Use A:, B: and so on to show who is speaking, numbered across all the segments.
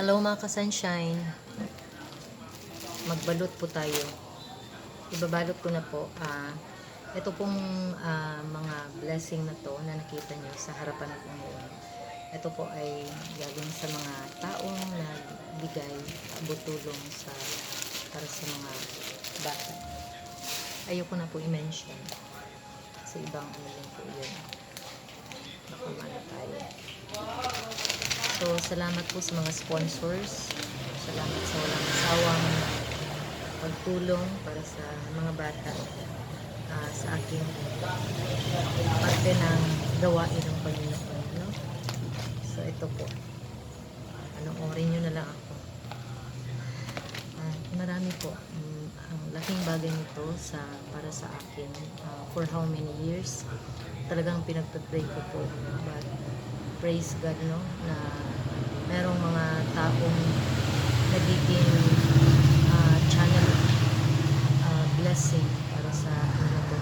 A: Hello mga ka-sunshine. Magbalot po tayo. Ibabalot ko na po. Ito pong mga blessing na to na nakita nyo sa harapan ko ngayon. Ito po ay galing sa mga taong nagbigay tulong para sa mga bata. Ayoko na po i-mention. Sa ibang ano po yun. Baka maano tayo. So, salamat po sa mga sponsors. Salamat sa walang sawang pagtulong para sa mga bata sa aking parte ng gawain ng Panginoon. No? So, ito po. Panoorin nyo na lang ako. Marami po. Ang laking bagay nito para sa akin. For how many years? Talagang pinagpapray ko po. But, praise God, no? Na merong mga taong nagiging channel blessing para sa ano to.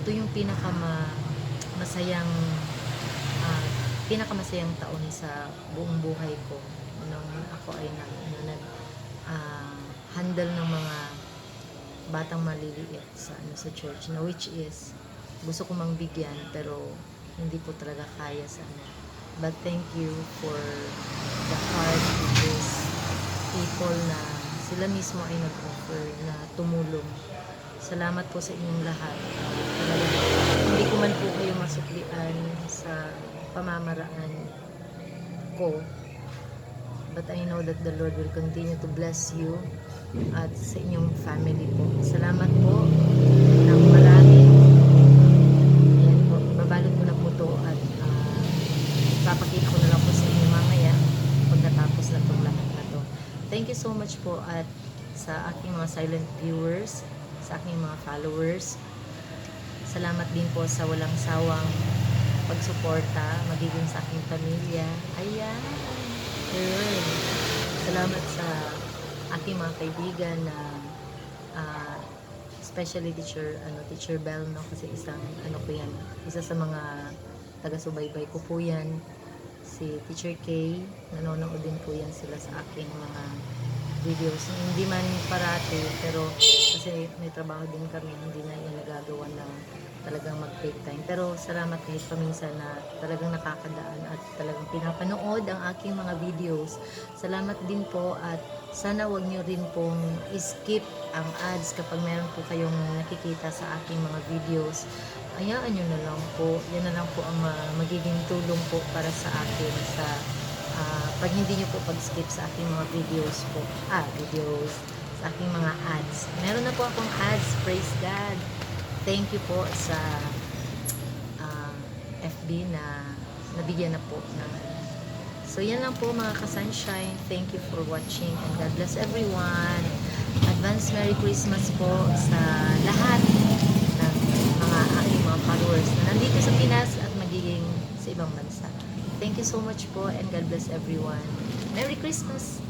A: Ito yung pinakamasayang taon sa buong buhay ko nung ako ay handle ng mga batang maliliit sa church, na which is gusto ko mang bigyan pero hindi po talaga kaya sa But thank you for the heart of these people na sila mismo ay nag-offer na tumulong. Salamat po sa inyong lahat. Hindi ko man po kayo masuklian sa pamamaraan ko. But I know that the Lord will continue to bless you at sa inyong family po. Salamat po ng marami. Ayan po, babalot ko na po to at papakita ko na lang po sa inyo mamaya pagkatapos na itong lahat na to. Thank you so much po at sa aking mga silent viewers, sa aking mga followers. Salamat din po sa walang sawang pagsuporta, magiging sa aking pamilya. Ayan. Good. Salamat sa aking mga kaibigan na especially Teacher Bell, no, kasi isang isa sa mga taga-subaybay ko po yan. Si Teacher K, nanonood din po yan sila sa aking mga videos. Hindi man parati, pero kasi may trabaho din kami, hindi na yan nagagawa ng talagang mag-take time. Pero salamat kahit paminsan na talagang nakakadaan at talagang pinapanood ang aking mga videos. Salamat din po at sana wag nyo rin pong skip ang ads kapag meron po kayong nakikita sa aking mga videos. Hayaan nyo na lang po. Yan na lang po ang magiging tulong po para sa akin sa pag hindi nyo po pag-skip sa aking mga videos po. Videos. Sa aking mga ads. Meron na po akong ads. Praise God. Thank you po sa FB na nabigyan na po ng. So yan lang po mga ka-sunshine. Thank you for watching and God bless everyone. Advance Merry Christmas po sa lahat ng mga aking mga followers na nandito sa Pinas at magiging sa ibang bansa. Thank you so much po and God bless everyone. Merry Christmas!